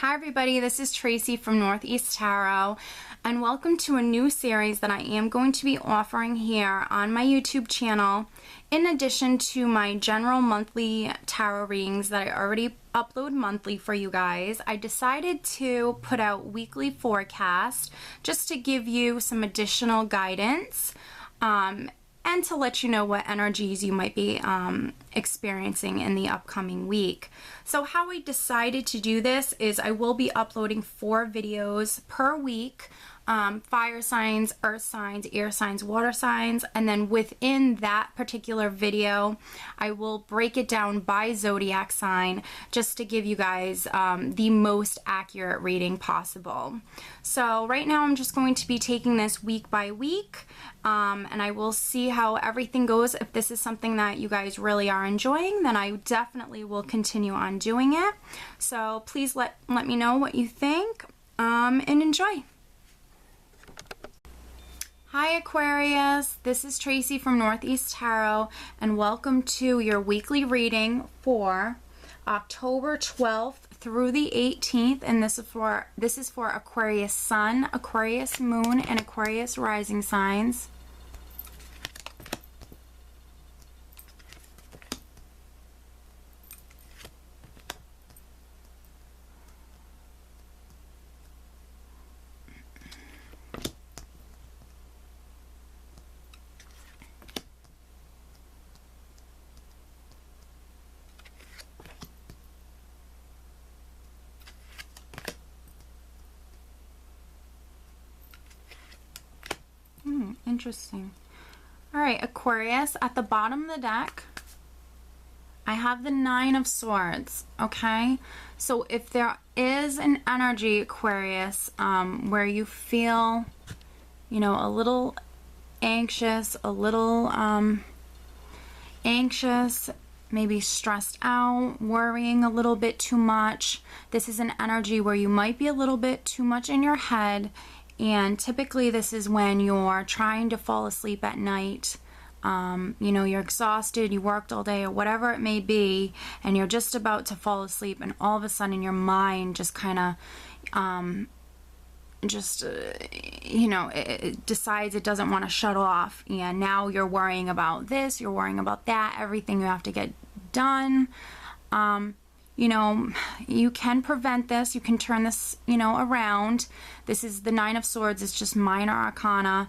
Hi everybody, this is Tracy from Northeast Tarot, and welcome to a new series that I am going to be offering here on my YouTube channel. In addition to my general monthly tarot readings that I already upload monthly for you guys, I decided to put out weekly forecasts just to give you some additional guidance and to let you know what energies you might be experiencing in the upcoming week. So how I decided to do this is I will be uploading 4 videos per week, fire signs, earth signs, air signs, water signs, and then within that particular video I will break it down by zodiac sign just to give you guys the most accurate reading possible. So right now I'm just going to be taking this week by week, and I will see how everything goes. If this is something that you guys really are enjoying, then I definitely will continue on doing it. So please let me know what you think and enjoy. Hi Aquarius, this is Tracy from Northeast Tarot, and welcome to your weekly reading for October 12th through the 18th, and this is for Aquarius Sun, Aquarius Moon, and Aquarius Rising signs. Interesting. All right, Aquarius, at the bottom of the deck, I have the 9 of Swords, okay? So if there is an energy, Aquarius, where you feel, you know, a little anxious, maybe stressed out, worrying a little bit too much, this is an energy where you might be a little bit too much in your head. And typically this is when you're trying to fall asleep at night, you know, you're exhausted, you worked all day or whatever it may be, and you're just about to fall asleep, and all of a sudden your mind just kind of, you know, it decides it doesn't want to shut off, and now you're worrying about this, you're worrying about that, everything you have to get done. You know, you can prevent this, you can turn this, you know, around. This is the 9 of Swords, it's just minor arcana.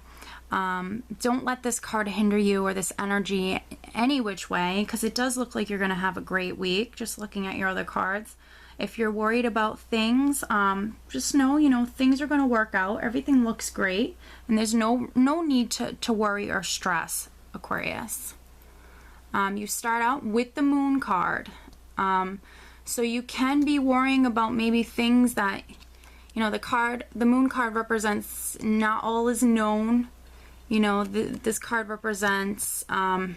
Don't let this card hinder you or this energy any which way, because it does look like you're going to have a great week, just looking at your other cards. If you're worried about things, just know, you know, things are going to work out. Everything looks great, and there's no need to worry or stress, Aquarius. You start out with the Moon card. So you can be worrying about maybe things that, you know, the Moon card represents not all is known. You know, this card represents not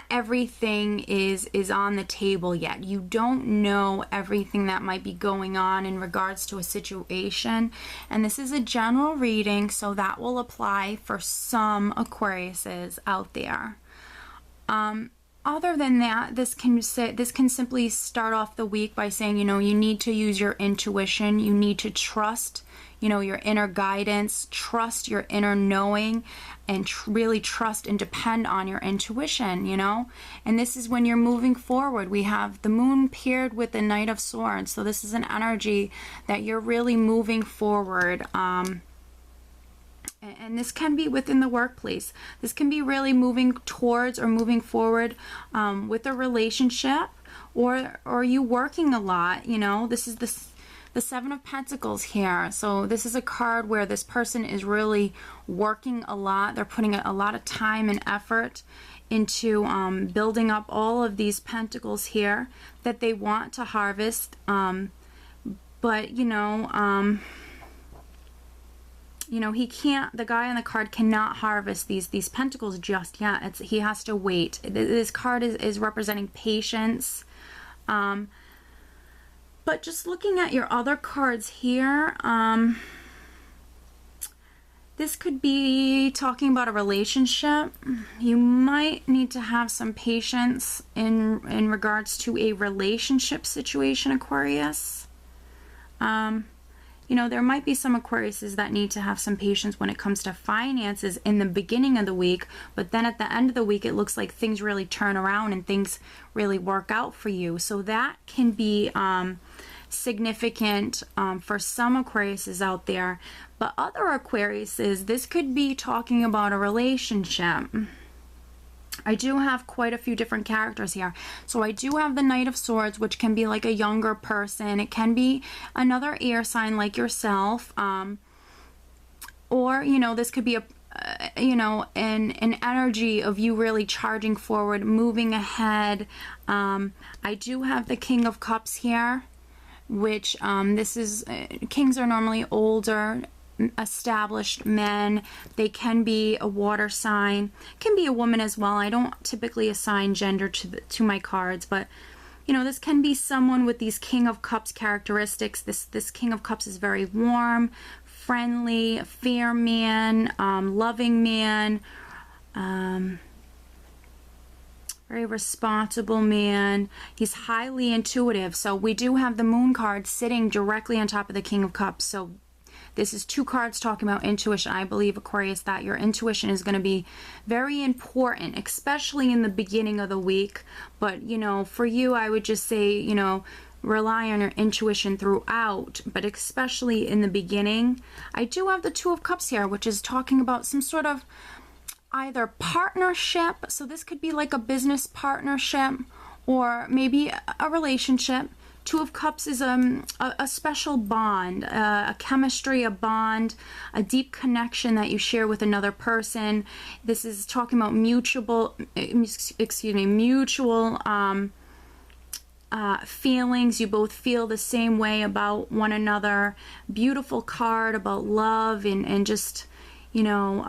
everything is on the table yet. You don't know everything that might be going on in regards to a situation. And this is a general reading, so that will apply for some Aquariuses out there. Other than that, this can simply start off the week by saying, you know, you need to use your intuition, you need to trust, you know, your inner guidance, trust your inner knowing, and really trust and depend on your intuition, you know. And this is when you're moving forward. We have the Moon paired with the Knight of Swords, so this is an energy that you're really moving forward. And this can be within the workplace. This can be really moving towards or moving forward with a relationship, or you working a lot, you know. This is the 7 of Pentacles here. So this is a card where this person is really working a lot. They're putting a lot of time and effort into building up all of these pentacles here that they want to harvest. But, you know, he can't, the guy on the card cannot harvest these pentacles just yet. He has to wait. This card is representing patience. But just looking at your other cards here, This could be talking about a relationship. You might need to have some patience in regards to a relationship situation, Aquarius. You know, there might be some Aquariuses that need to have some patience when it comes to finances in the beginning of the week, but then at the end of the week, it looks like things really turn around and things really work out for you. So that can be significant for some Aquariuses out there. But other Aquariuses, this could be talking about a relationship. I do have quite a few different characters here. So I do have the Knight of Swords, which can be like a younger person. It can be another air sign like yourself. Or, you know, this could be an energy of you really charging forward, moving ahead. I do have the King of Cups here, which this is, kings are normally older, established men. They can be a water sign, can be a woman as well. I don't typically assign gender to my cards, but you know, this can be someone with these King of Cups characteristics. This King of Cups is very warm, friendly, fair man, loving man, very responsible man. He's highly intuitive. So we do have the Moon card sitting directly on top of the King of Cups. So this is two cards talking about intuition. I believe, Aquarius, that your intuition is going to be very important, especially in the beginning of the week. But, you know, for you, I would just say, you know, rely on your intuition throughout, but especially in the beginning. I do have the Two of Cups here, which is talking about some sort of either partnership. So this could be like a business partnership or maybe a relationship. Two of Cups is a special bond, a chemistry, a bond, a deep connection that you share with another person. This is talking about mutual feelings. You both feel the same way about one another. Beautiful card about love and just, you know,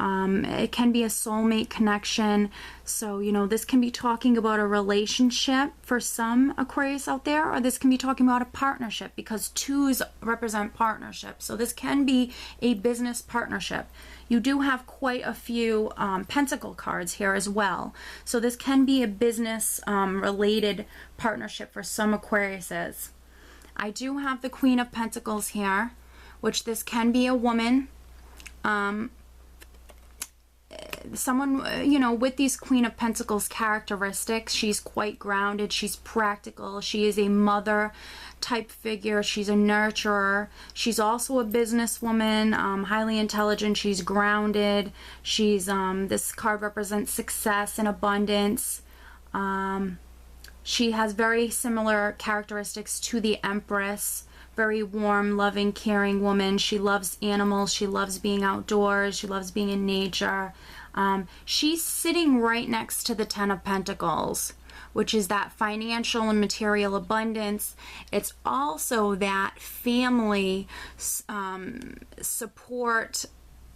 it can be a soulmate connection. So, you know, this can be talking about a relationship for some Aquarius out there, or this can be talking about a partnership because twos represent partnership. So this can be a business partnership. You do have quite a few Pentacle cards here as well. So this can be a business related partnership for some Aquariuses. I do have the Queen of Pentacles here, which this can be a woman. Someone, you know, with these Queen of Pentacles characteristics. She's quite grounded, she's practical, she is a mother type figure, she's a nurturer, she's also a businesswoman, highly intelligent, she's grounded, she's, this card represents success and abundance. She has very similar characteristics to the Empress. Very warm, loving, caring woman. She loves animals. She loves being outdoors. She loves being in nature. She's sitting right next to the Ten of Pentacles, which is that financial and material abundance. It's also that family support,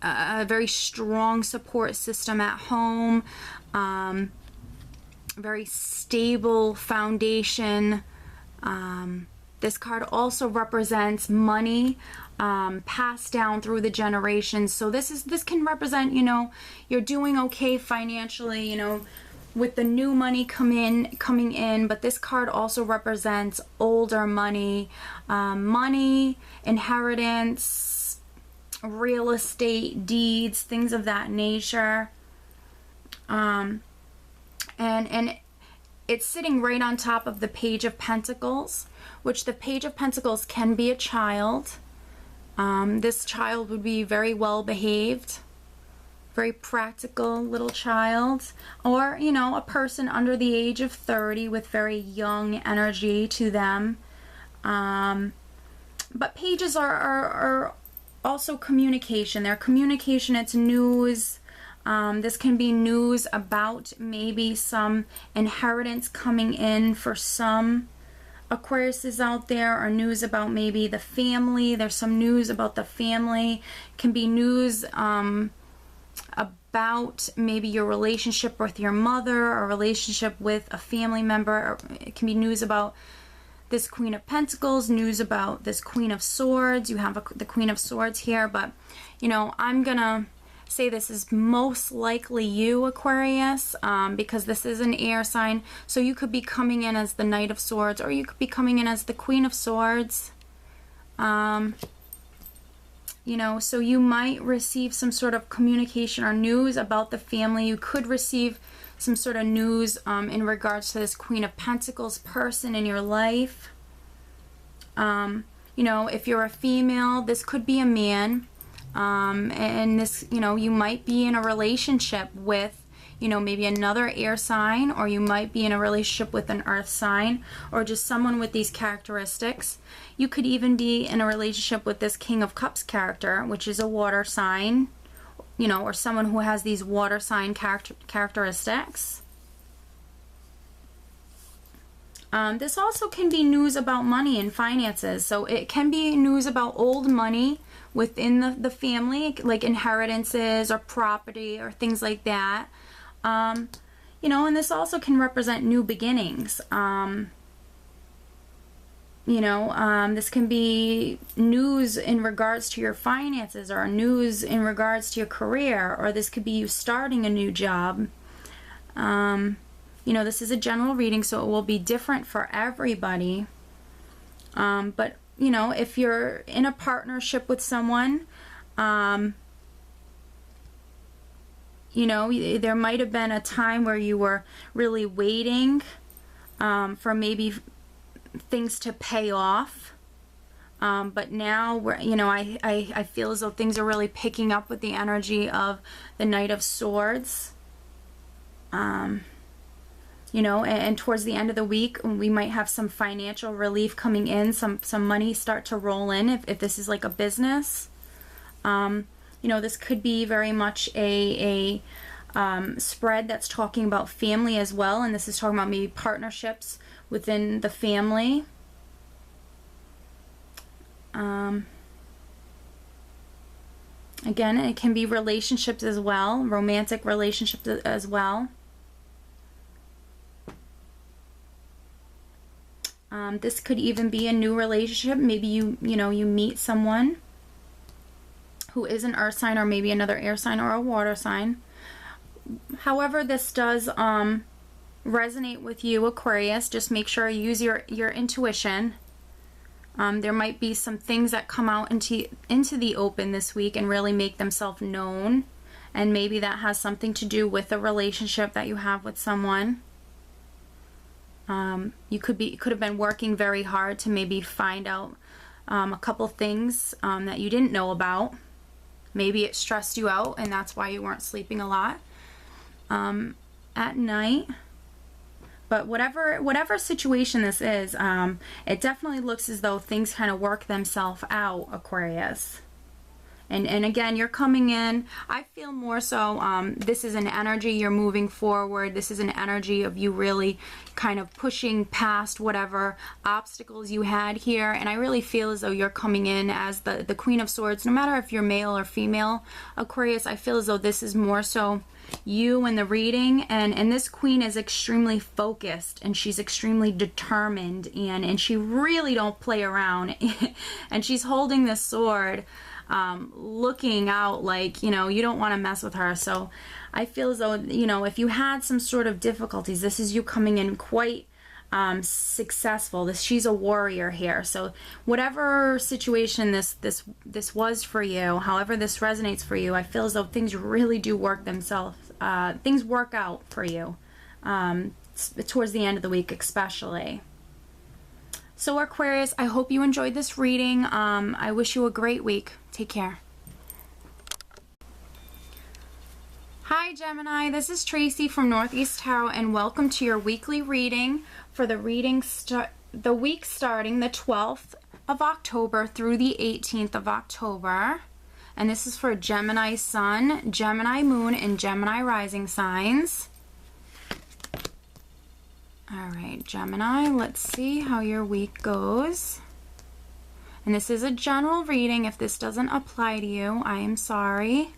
a very strong support system at home, very stable foundation. This card also represents money passed down through the generations. So this can represent, you know, you're doing okay financially, you know, with the new money coming in, but this card also represents older money, money, inheritance, real estate deeds, things of that nature. And it's sitting right on top of the Page of Pentacles, which the Page of Pentacles can be a child. This child would be very well behaved, very practical little child, or, you know, a person under the age of 30 with very young energy to them. But pages are also communication. They're communication, it's news. This can be news about maybe some inheritance coming in for some Aquariuses out there, or news about maybe the family. There's some news about the family. Can be news about maybe your relationship with your mother, or relationship with a family member. Or it can be news about this Queen of Pentacles, news about this Queen of Swords. You have the Queen of Swords here, but, you know, I'm gonna say this is most likely you, Aquarius, because this is an air sign. So you could be coming in as the Knight of Swords, or you could be coming in as the Queen of Swords. You know, so you might receive some sort of communication or news about the family. You could receive some sort of news in regards to this Queen of Pentacles person in your life. You know, if you're a female, this could be a man. And this, you know, you might be in a relationship with, you know, maybe another air sign, or you might be in a relationship with an earth sign, or just someone with these characteristics. You could even be in a relationship with this King of Cups character, which is a water sign, you know, or someone who has these water sign characteristics. This also can be news about money and finances. So it can be news about old money within the family, like inheritances or property or things like that. You know, and this also can represent new beginnings. You know, this can be news in regards to your finances, or news in regards to your career, or this could be you starting a new job. You know, this is a general reading, so it will be different for everybody. But, you know, if you're in a partnership with someone, you know, there might have been a time where you were really waiting for maybe things to pay off. But now, you know, I feel as though things are really picking up with the energy of the Knight of Swords. You know, and towards the end of the week, we might have some financial relief coming in, some money start to roll in if this is like a business. You know, this could be very much a spread that's talking about family as well, and this is talking about maybe partnerships within the family. Again, it can be relationships as well, romantic relationships as well. This could even be a new relationship. Maybe you know, you meet someone who is an earth sign, or maybe another air sign or a water sign. However this does resonate with you, Aquarius, just make sure you use your intuition. There might be some things that come out into the open this week and really make themselves known, and maybe that has something to do with the relationship that you have with someone. You could have been working very hard to maybe find out a couple things that you didn't know about. Maybe it stressed you out, and that's why you weren't sleeping a lot at night. But whatever situation this is, it definitely looks as though things kind of work themselves out, Aquarius. And again, you're coming in, I feel more so, this is an energy you're moving forward. This is an energy of you really kind of pushing past whatever obstacles you had here. And I really feel as though you're coming in as the Queen of Swords. No matter if you're male or female, Aquarius, I feel as though this is more so you in the reading. And this Queen is extremely focused, and she's extremely determined, and she really don't play around. And she's holding this sword, looking out like, you know, you don't want to mess with her. So I feel as though, you know, if you had some sort of difficulties, this is you coming in quite successful. She's a warrior here. So whatever situation this was for you, however this resonates for you, I feel as though things really do work themselves. Things work out for you towards the end of the week, especially. So Aquarius, I hope you enjoyed this reading. I wish you a great week. Take care. Hi Gemini, this is Tracy from Northeast Tarot, and welcome to your weekly reading for the week starting the 12th of October through the 18th of October. And this is for Gemini Sun, Gemini Moon, and Gemini Rising signs. All right, Gemini, let's see how your week goes. And this is a general reading. If this doesn't apply to you, I am sorry.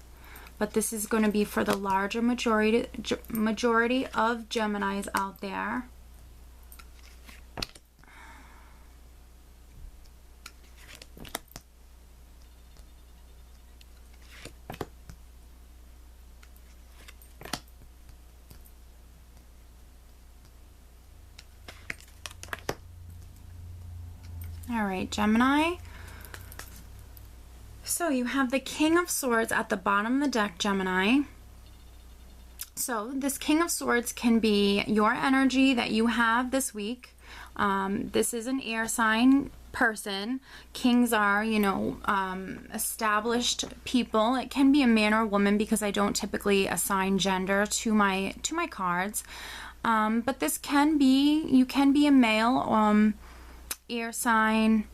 But this is going to be for the larger majority of Geminis out there. All right, Gemini. So you have the King of Swords at the bottom of the deck, Gemini. So this King of Swords can be your energy that you have this week. This is an air sign person. Kings are, you know, established people. It can be a man or a woman because I don't typically assign gender to my cards. But this can be, you can be a male, air sign,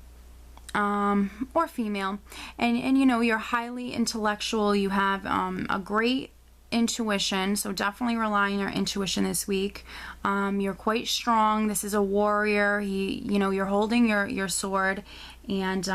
or female, and you know, you're highly intellectual. You have a great intuition, so definitely rely on your intuition this week. You're quite strong. This is a warrior. You know, you're holding your sword, and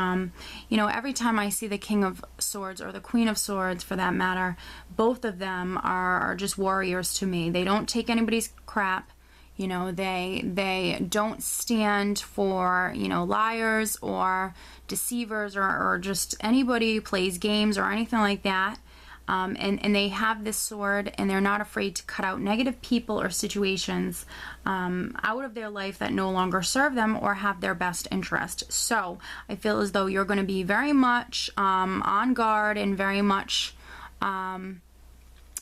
you know, every time I see the King of Swords or the Queen of Swords for that matter, both of them are just warriors to me. They don't take anybody's crap. You know, they don't stand for, you know, liars or deceivers or just anybody who plays games or anything like that. And they have this sword, and they're not afraid to cut out negative people or situations out of their life that no longer serve them or have their best interest. So I feel as though you're going to be very much on guard and very much in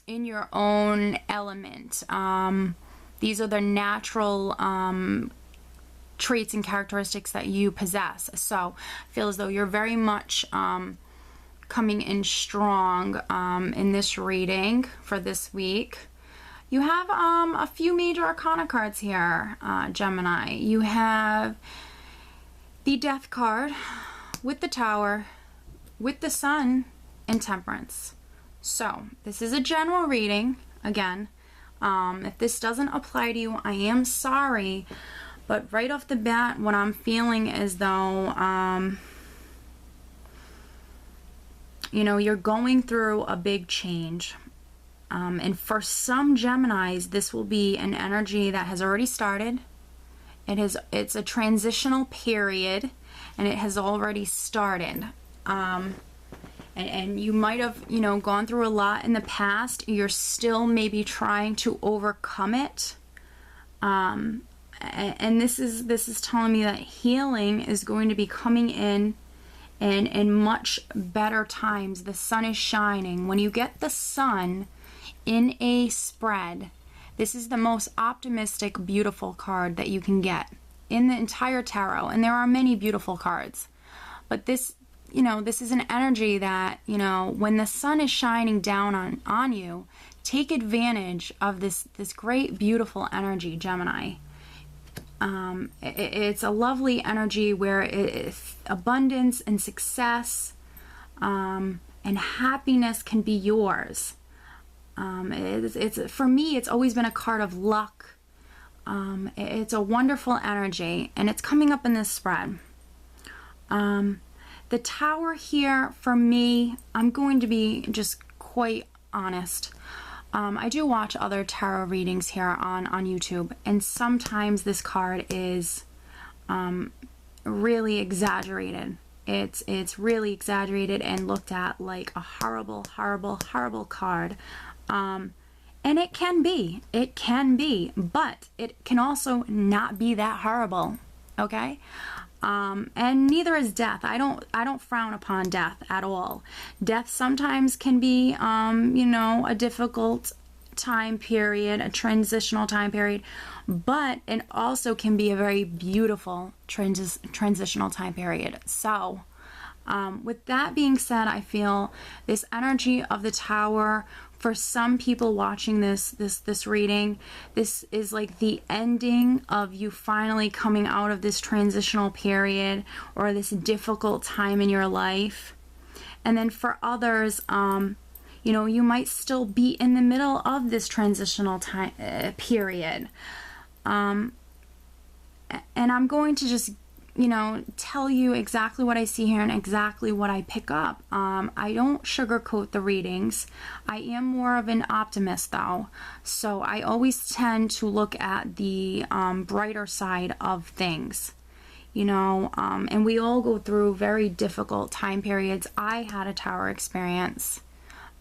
your own element. These are the natural traits and characteristics that you possess. So I feel as though you're very much coming in strong in this reading for this week. You have a few major arcana cards here, Gemini. You have the Death card with the Tower, with the Sun, and Temperance. So this is a general reading. Again, if this doesn't apply to you, I am sorry, but right off the bat, what I'm feeling is though, you know, you're going through a big change. And for some Geminis, this will be an energy that has already started. It's a transitional period, and it has already started. And you might have, you know, gone through a lot in the past. You're still maybe trying to overcome it. And this is telling me that healing is going to be coming in much better times. The sun is shining. When you get the sun in a spread, this is the most optimistic, beautiful card that you can get in the entire tarot. And there are many beautiful cards. But this, you know, this is an energy that, you know, when the sun is shining down on you, take advantage of this great, beautiful energy, Gemini. It's a lovely energy where abundance and success and happiness can be yours. For me, it's always been a card of luck. It's a wonderful energy, and it's coming up in this spread. The Tower here, for me, I'm going to be just quite honest. I do watch other tarot readings here on YouTube, and sometimes this card is really exaggerated. It's really exaggerated and looked at like a horrible, horrible, horrible card. And it can be, but it can also not be that horrible, okay? And neither is death. I don't frown upon death at all. Death sometimes can be, you know, a difficult time period, a transitional time period, but it also can be a very beautiful transitional time period. So, with that being said, I feel this energy of the Tower, for some people watching this reading, this is like the ending of you finally coming out of this transitional period or this difficult time in your life. And then for others, you know, you might still be in the middle of this transitional time period. And I'm going to just, you know, tell you exactly what I see here and exactly what I pick up. I don't sugarcoat the readings. I am more of an optimist though, so I always tend to look at the brighter side of things, you know, and we all go through very difficult time periods. I had a Tower experience.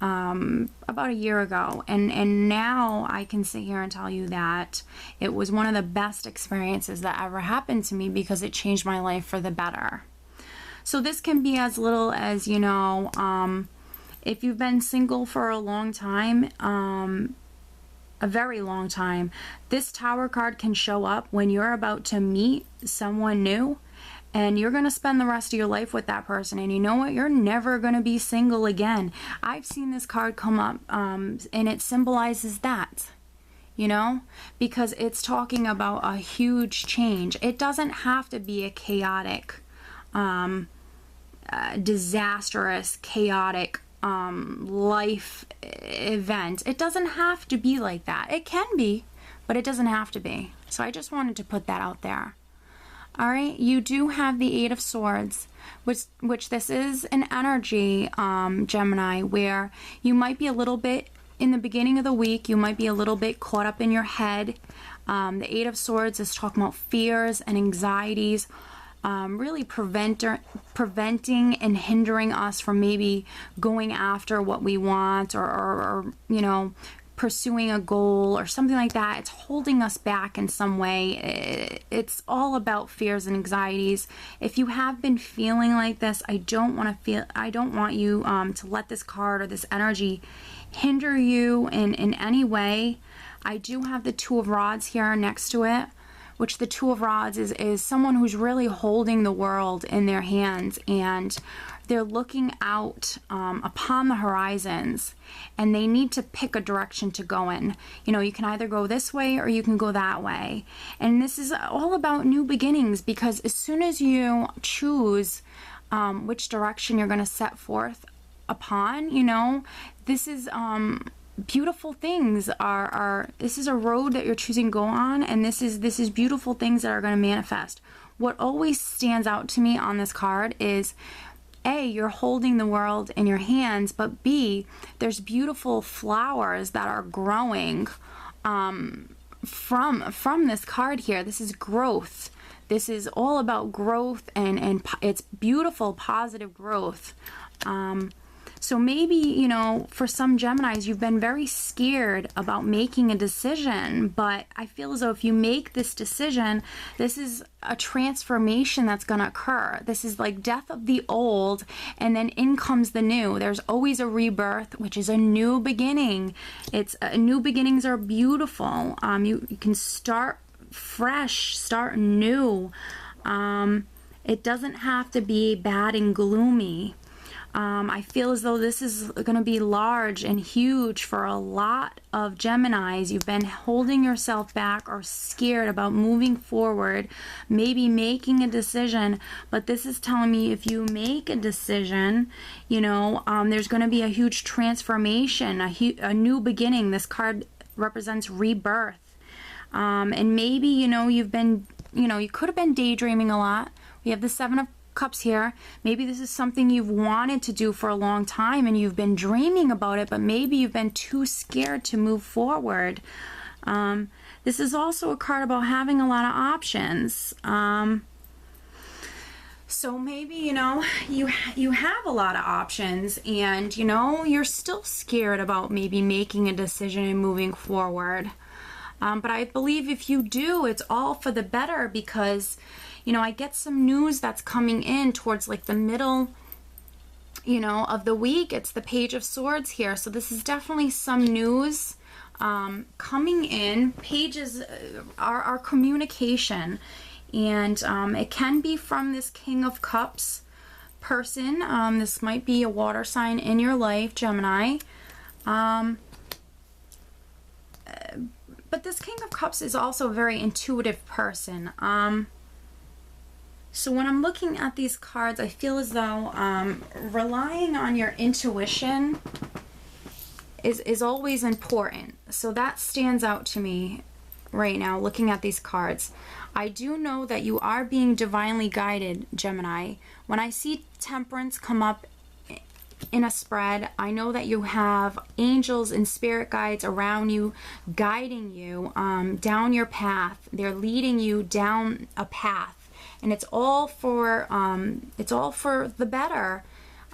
about a year ago, and now I can sit here and tell you that it was one of the best experiences that ever happened to me because it changed my life for the better. So this can be as little as, you know, if you've been single for a long time, a very long time, this Tower card can show up when you're about to meet someone new and you're going to spend the rest of your life with that person, and you know what, you're never going to be single again. I've seen this card come up, and it symbolizes that, you know, because it's talking about a huge change. It doesn't have to be a chaotic, disastrous, chaotic life event. It doesn't have to be like that. It can be, but it doesn't have to be. So I just wanted to put that out there. All right, you do have the Eight of Swords, which this is an energy, Gemini, where you might be a little bit, in the beginning of the week, you might be a little bit caught up in your head. The Eight of Swords is talking about fears and anxieties, really preventing and hindering us from maybe going after what we want, or you know, pursuing a goal or something like that. It's holding us back in some way. It's all about fears and anxieties. If you have been feeling like this, I don't want you to let this card or this energy hinder you in any way. I do have the Two of Rods here next to it, which the Two of Rods is someone who's really holding the world in their hands, and they're looking out upon the horizons, and they need to pick a direction to go in. You know, you can either go this way or you can go that way. And this is all about new beginnings, because as soon as you choose which direction you're going to set forth upon, you know, this is beautiful things are this is a road that you're choosing to go on, and this is beautiful things that are going to manifest. What always stands out to me on this card is, A, you're holding the world in your hands, but B, there's beautiful flowers that are growing from this card here. This is growth. This is all about growth, and it's beautiful, positive growth. So maybe, you know, for some Geminis, you've been very scared about making a decision, but I feel as though if you make this decision, this is a transformation that's going to occur. This is like death of the old, and then in comes the new. There's always a rebirth, which is a new beginning. It's new beginnings are beautiful. You can start fresh, start new. It doesn't have to be bad and gloomy. I feel as though this is going to be large and huge for a lot of Geminis. You've been holding yourself back or scared about moving forward, maybe making a decision, but this is telling me if you make a decision, you know, there's going to be a huge transformation, a new beginning. This card represents rebirth. And maybe, you know, you could have been daydreaming a lot. We have the Seven of Cups here. Maybe this is something you've wanted to do for a long time and you've been dreaming about it, but maybe you've been too scared to move forward. This is also a card about having a lot of options. So maybe, you know, you have a lot of options, and, you know, you're still scared about maybe making a decision and moving forward. But I believe if you do, it's all for the better, because, you know, I get some news that's coming in towards like the middle, you know, of the week. It's the Page of Swords here. So this is definitely some news coming in. Pages are communication, and it can be from this King of Cups person. This might be a water sign in your life, Gemini. But this King of Cups is also a very intuitive person. So when I'm looking at these cards, I feel as though relying on your intuition is always important. So that stands out to me right now, looking at these cards. I do know that you are being divinely guided, Gemini. When I see Temperance come up in a spread, I know that you have angels and spirit guides around you, guiding you down your path. They're leading you down a path, and it's all for the better.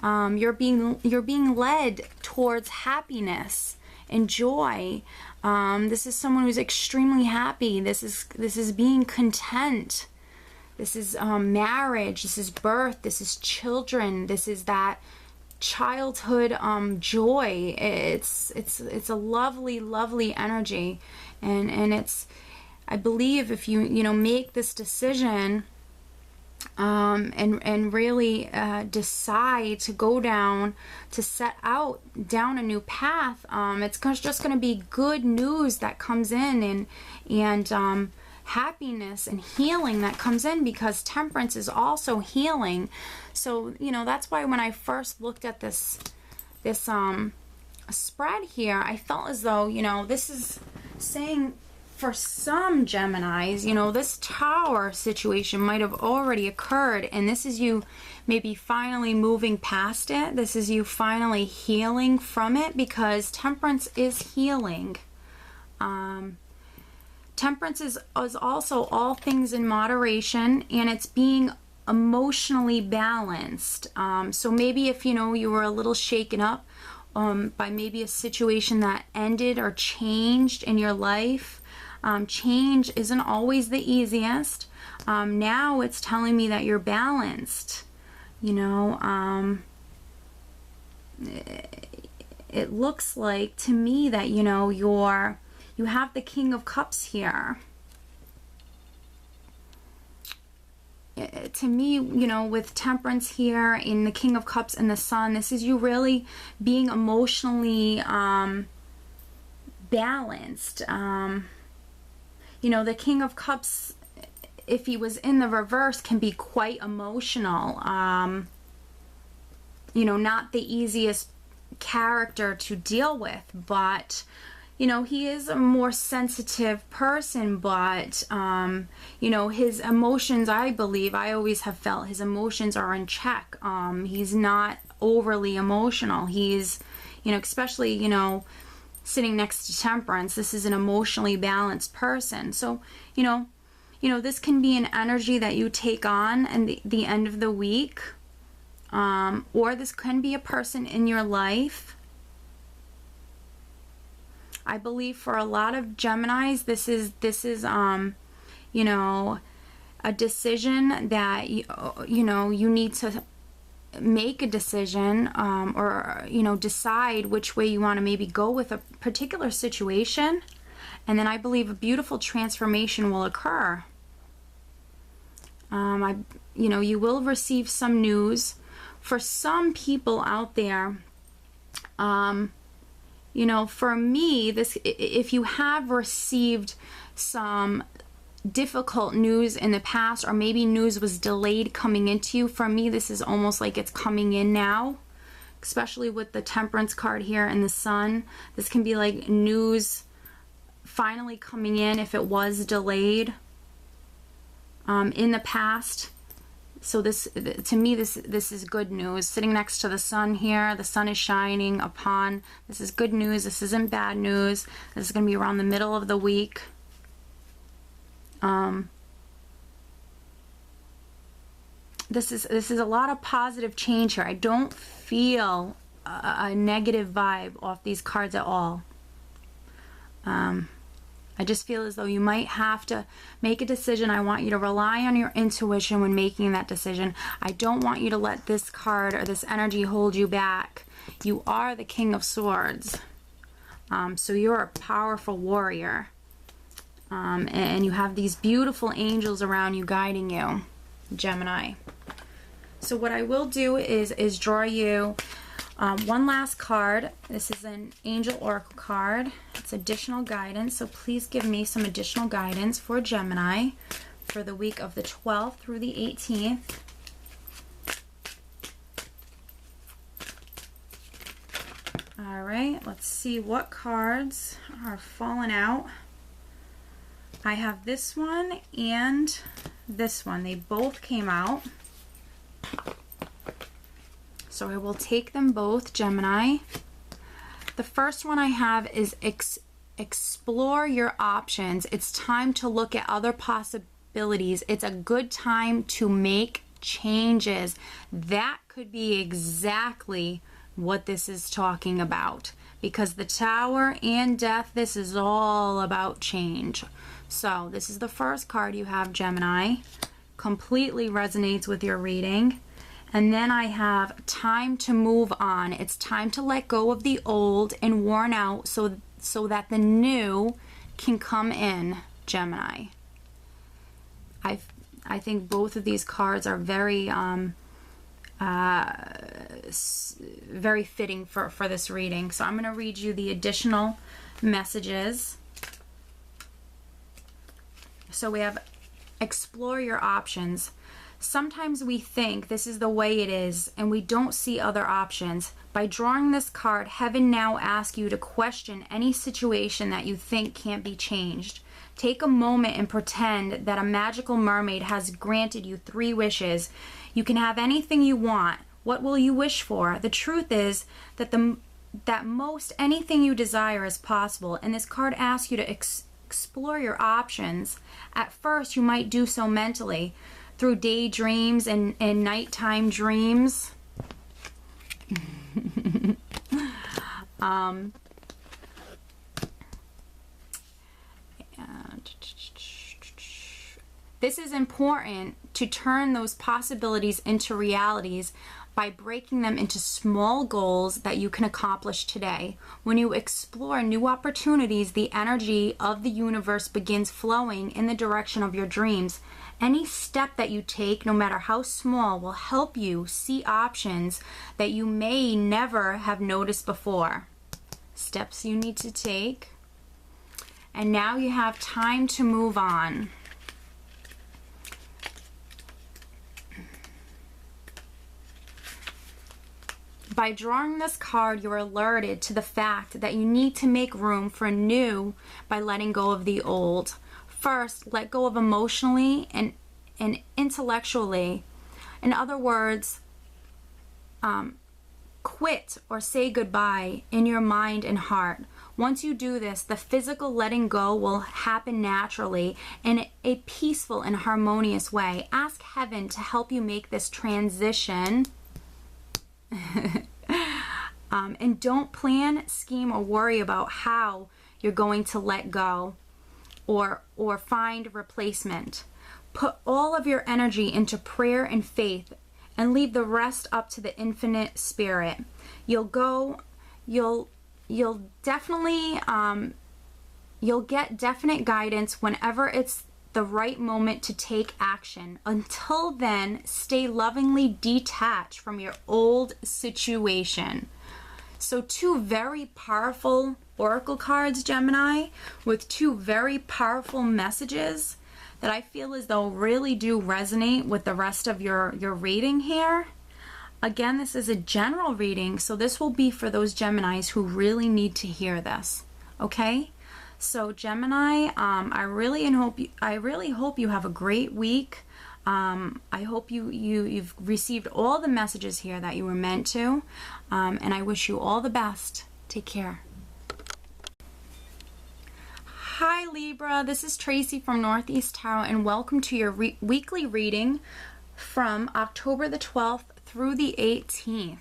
You're being led towards happiness and joy. This is someone who's extremely happy. This is being content. This is marriage. This is birth. This is children. This is that childhood joy. It's a lovely, lovely energy, and it's, I believe, if you make this decision and really decide to go down, to set out down a new path, it's just going to be good news that comes in, and happiness and healing that comes in, because temperance is also healing. So that's why when I first looked at this spread here, I felt as though this is saying, for some Geminis, this Tower situation might have already occurred, and this is you maybe finally moving past it. This is you finally healing from it, because temperance is healing. Temperance is also all things in moderation, and it's being emotionally balanced. So maybe if you were a little shaken up by maybe a situation that ended or changed in your life, change isn't always the easiest. Now it's telling me that you're balanced. It looks like to me that you have the King of Cups here. To me, with temperance here in the King of Cups and the Sun, this is you really being emotionally balanced. The King of Cups, if he was in the reverse, can be quite emotional. Not the easiest character to deal with, but he is a more sensitive person, but his emotions, I always have felt his emotions are in check. He's not overly emotional. He's, especially, sitting next to temperance, this is an emotionally balanced person. So, this can be an energy that you take on at the end of the week, or this can be a person in your life. I believe for a lot of Geminis, this is a decision that you need to make a decision, or decide which way you want to maybe go with a particular situation, and then I believe a beautiful transformation will occur. You will receive some news. For some people out there, for me, if you have received some difficult news in the past, or maybe news was delayed coming into you, for me this is almost like it's coming in now, especially with the Temperance card here and the Sun. This can be like news finally coming in if it was delayed in the past. So this, to me, this is good news. Sitting next to the Sun here, the Sun is shining upon. This is good news. This isn't bad news. This is going to be around the middle of the week. This is a lot of positive change here. I don't feel a negative vibe off these cards at all. I just feel as though you might have to make a decision. I want you to rely on your intuition when making that decision. I don't want you to let this card or this energy hold you back. You are the King of Swords. So you're a powerful warrior. And you have these beautiful angels around you guiding you, Gemini. So what I will do is draw you one last card. This is an Angel Oracle card. It's additional guidance, so please give me some additional guidance for Gemini for the week of the 12th through the 18th. All right, let's see what cards are falling out. I have this one and this one. They both came out. So I will take them both, Gemini. The first one I have is explore your options. It's time to look at other possibilities. It's a good time to make changes. That could be exactly what this is talking about, because the Tower and Death, this is all about change. So this is the first card you have, Gemini. Completely resonates with your reading. And then I have time to move on. It's time to let go of the old and worn out so that the new can come in, Gemini. I think both of these cards are very very fitting for this reading. So I'm going to read you the additional messages. So we have explore your options. Sometimes we think this is the way it is and we don't see other options. By drawing this card, heaven now asks you to question any situation that you think can't be changed. Take a moment and pretend that a magical mermaid has granted you 3 wishes. You can have anything you want. What will you wish for? The truth is that most anything you desire is possible, and this card asks you to explore your options. At first, you might do so mentally, through daydreams and nighttime dreams. This is important to turn those possibilities into realities by breaking them into small goals that you can accomplish today. When you explore new opportunities, the energy of the universe begins flowing in the direction of your dreams. Any step that you take, no matter how small, will help you see options that you may never have noticed before. Steps you need to take. And now you have time to move on. By drawing this card, you're alerted to the fact that you need to make room for new by letting go of the old. First, let go of emotionally and intellectually. In other words, quit or say goodbye in your mind and heart. Once you do this, the physical letting go will happen naturally in a peaceful and harmonious way. Ask heaven to help you make this transition. And don't plan, scheme, or worry about how you're going to let go or find a replacement. Put all of your energy into prayer and faith and leave the rest up to the infinite spirit. You'll definitely you'll get definite guidance whenever it's the right moment to take action. Until then, stay lovingly detached from your old situation. So 2 very powerful oracle cards, Gemini, with 2 very powerful messages that I feel as though really do resonate with the rest of your reading here. Again, this is a general reading, so this will be for those Geminis who really need to hear this. Okay? So Gemini, I really hope you have a great week. I hope you've received all the messages here that you were meant to, and I wish you all the best. Take care. Hi Libra, this is Tracy from Northeast Tarot, and welcome to your weekly reading from October the 12th through the 18th.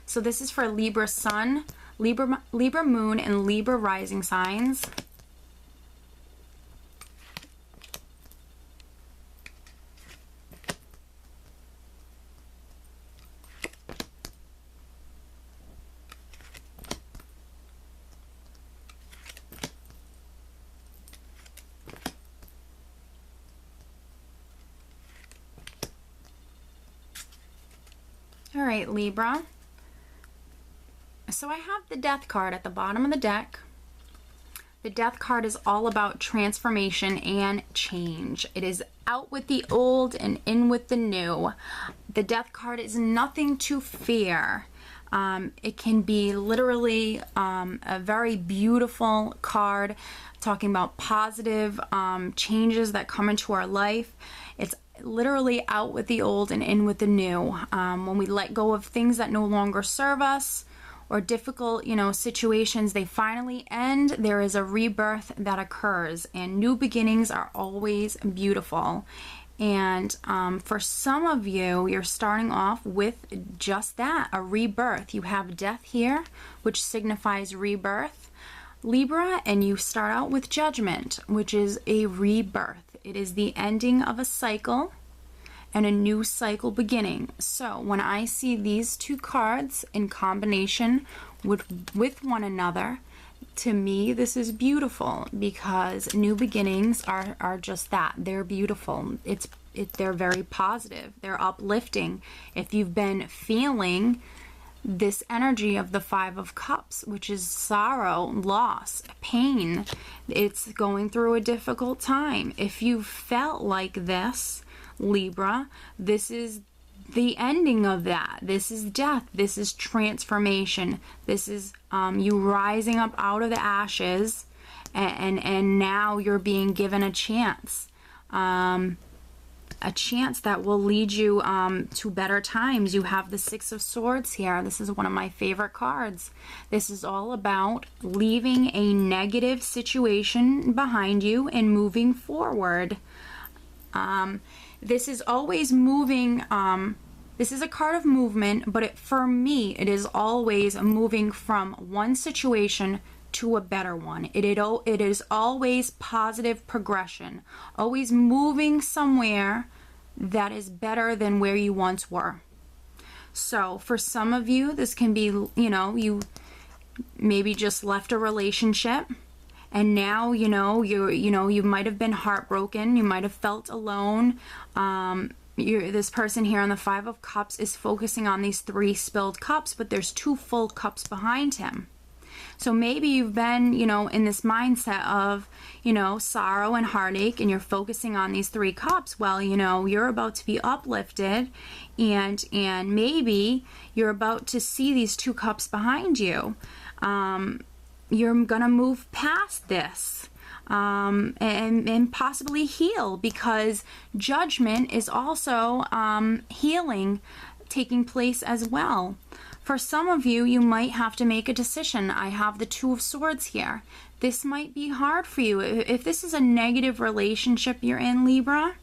So this is for Libra Sun, Libra Moon, and Libra Rising signs. All right, Libra. So I have the Death card at the bottom of the deck. The Death card is all about transformation and change. It is out with the old and in with the new. The Death card is nothing to fear. It can be literally a very beautiful card talking about positive changes that come into our life. It's literally out with the old and in with the new. When we let go of things that no longer serve us or difficult, situations, they finally end. There is a rebirth that occurs, and new beginnings are always beautiful. And for some of you, you're starting off with just that, a rebirth. You have death here, which signifies rebirth, Libra, and you start out with judgment, which is a rebirth. It is the ending of a cycle and a new cycle beginning. So when I see these two cards in combination with one another, to me, this is beautiful, because new beginnings are just that. They're beautiful. They're very positive. They're uplifting. If you've been feeling this energy of the Five of Cups, which is sorrow, loss, pain, it's going through a difficult time. If you felt like this, Libra, this is the ending of that. This is death. This is transformation. This is you rising up out of the ashes, and now you're being given a chance that will lead you to better times. You have the Six of Swords here. This is one of my favorite cards. This is all about leaving a negative situation behind you and moving forward. This is always moving. This is a card of movement, but for me, it is always moving from one situation to a better one. It is always positive progression, always moving somewhere that is better than where you once were. So for some of you, this can be, you maybe just left a relationship, and now, you might have been heartbroken. You might have felt alone. This person here on the Five of Cups is focusing on these 3 spilled cups, but there's 2 full cups behind him. So maybe you've been, in this mindset of, sorrow and heartache, and you're focusing on these 3 cups. Well, you're about to be uplifted, and maybe you're about to see these 2 cups behind you. You're gonna move past this. And possibly heal, because judgment is also healing taking place as well. For some of you, you might have to make a decision. I have the Two of Swords here. This might be hard for you. If this is a negative relationship you're in, Libra,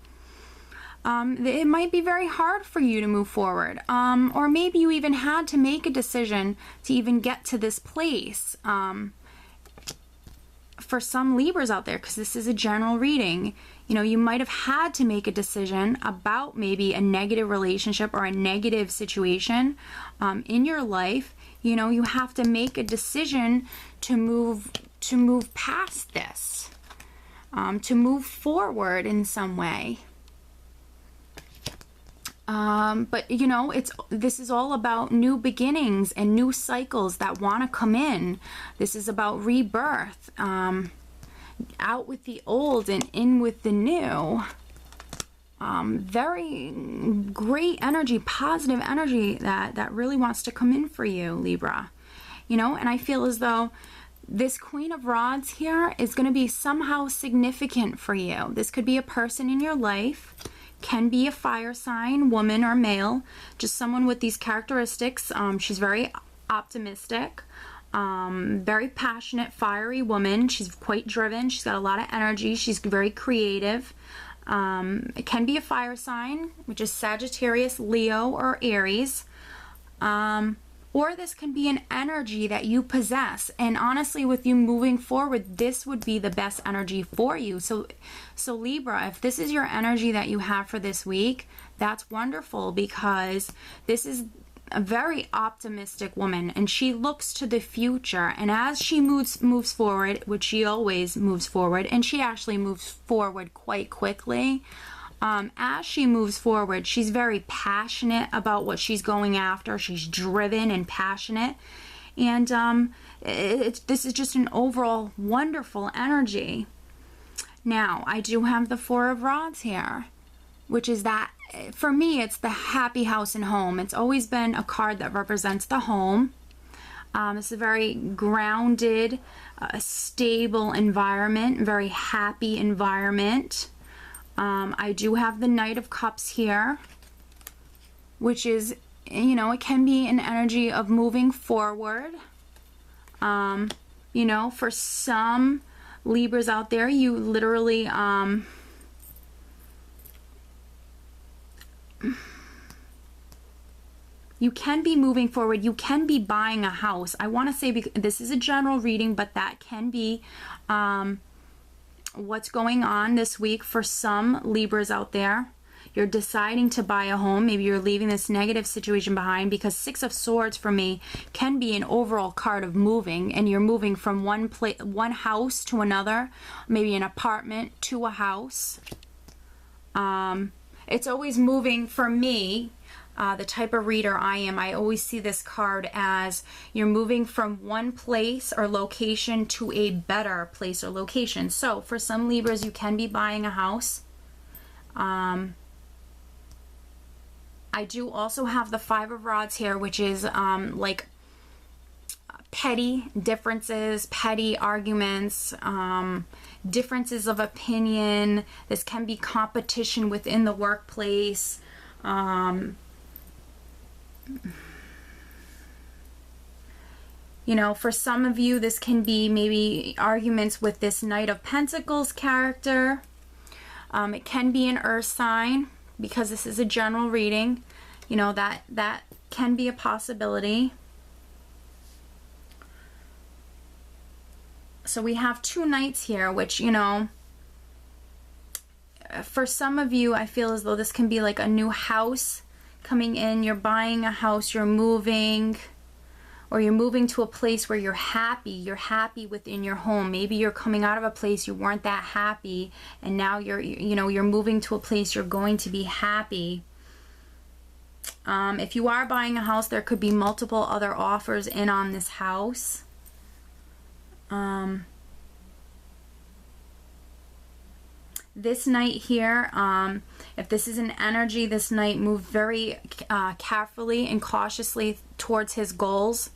it might be very hard for you to move forward. Or maybe you even had to make a decision to even get to this place. For some Libras out there, because this is a general reading, you might have had to make a decision about maybe a negative relationship or a negative situation in your life. You have to make a decision to move past this, to move forward in some way. But this is all about new beginnings and new cycles that want to come in. This is about rebirth, out with the old and in with the new. Very great energy, positive energy that really wants to come in for you, Libra. And I feel as though this Queen of Rods here is going to be somehow significant for you. This could be a person in your life. Can be a fire sign, woman or male, just someone with these characteristics. She's very optimistic, very passionate, fiery woman. She's quite driven. She's got a lot of energy. She's very creative. It can be a fire sign, which is Sagittarius, Leo, or Aries. Or this can be an energy that you possess. And honestly, with you moving forward, this would be the best energy for you. So Libra, if this is your energy that you have for this week, that's wonderful, because this is a very optimistic woman, and she looks to the future. And as she moves forward, which she always moves forward, and she actually moves forward quite quickly, as she moves forward, she's very passionate about what she's going after. She's driven and passionate. And this is just an overall wonderful energy. Now, I do have the Four of Rods here, which is that, for me, it's the happy house and home. It's always been a card that represents the home. It's a very grounded, stable environment, very happy environment. I do have the Knight of Cups here, which is, it can be an energy of moving forward. For some Libras out there, you literally, you can be moving forward. You can be buying a house. I want to say, this is a general reading, but that can be what's going on this week for some Libras out there. You're deciding to buy a home. Maybe you're leaving this negative situation behind, because Six of Swords for me can be an overall card of moving, and you're moving from one house to another, maybe an apartment to a house. It's always moving for me. The type of reader I am, I always see this card as you're moving from one place or location to a better place or location. So for some Libras, you can be buying a house. I do also have the Five of Rods here, which is like petty differences, petty arguments, differences of opinion. This can be competition within the workplace. You know, for some of you, this can be maybe arguments with this Knight of Pentacles character. It can be an earth sign, because this is a general reading. You know, that can be a possibility. So we have two Knights here, which, you know, for some of you, I feel as though this can be like a new house coming in. You're buying a house, you're moving, or you're moving to a place where you're happy. You're happy within your home. Maybe you're coming out of a place you weren't that happy, and now you're moving to a place you're going to be happy. If you are buying a house, there could be multiple other offers in on this house. This Knight here, if this is an energy, this Knight moved very carefully and cautiously towards his goals.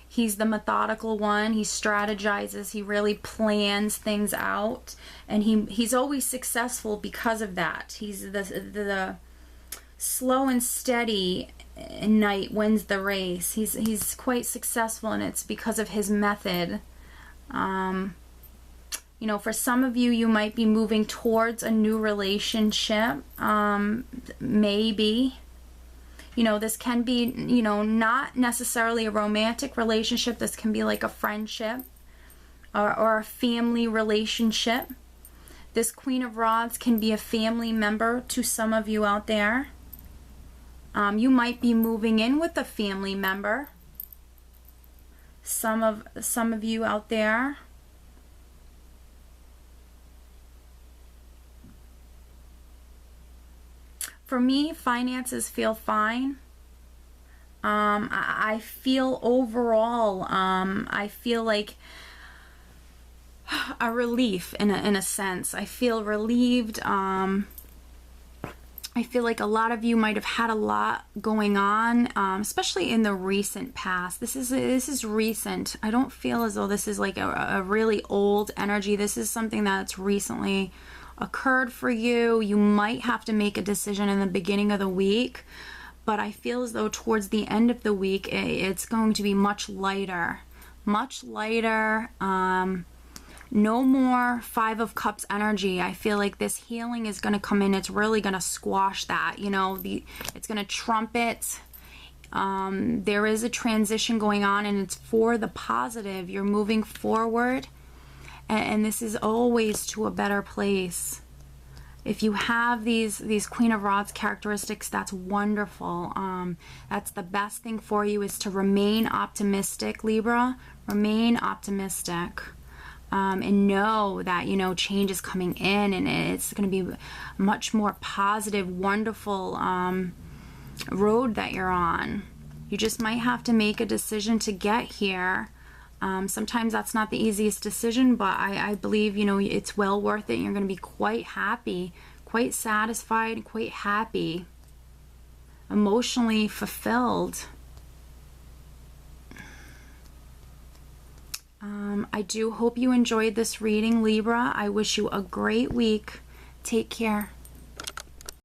He's the methodical one. He strategizes. He really plans things out, and he's always successful because of that. He's the slow and steady Knight wins the race. He's quite successful, and it's because of his method. You know, for some of you, you might be moving towards a new relationship, maybe. You know, this can be, you know, not necessarily a romantic relationship. This can be like a friendship or a family relationship. This Queen of Rods can be a family member to some of you out there. You might be moving in with a family member. Some of you out there. For me, finances feel fine. I feel overall, I feel like a relief in a sense. I feel relieved. I feel like a lot of you might have had a lot going on, especially in the recent past. This is recent. I don't feel as though this is like a really old energy. This is something that's recently occurred for you. You might have to make a decision in the beginning of the week, but I feel as though towards the end of the week it's going to be much lighter. No more Five of Cups energy. I feel like this healing is going to come in. It's really going to squash that, you know, it's going to trumpet. There is a transition going on, and it's for the positive. You're moving forward, and this is always to a better place. If you have these Queen of Rods characteristics, that's wonderful. That's the best thing for you, is to remain optimistic, Libra. Remain optimistic. And know that, you know, change is coming in, and it's going to be much more positive, wonderful road that you're on. You just might have to make a decision to get here. Sometimes that's not the easiest decision, but I believe, you know, it's well worth it. You're going to be quite happy, quite satisfied, quite happy, emotionally fulfilled. I do hope you enjoyed this reading, Libra. I wish you a great week. Take care.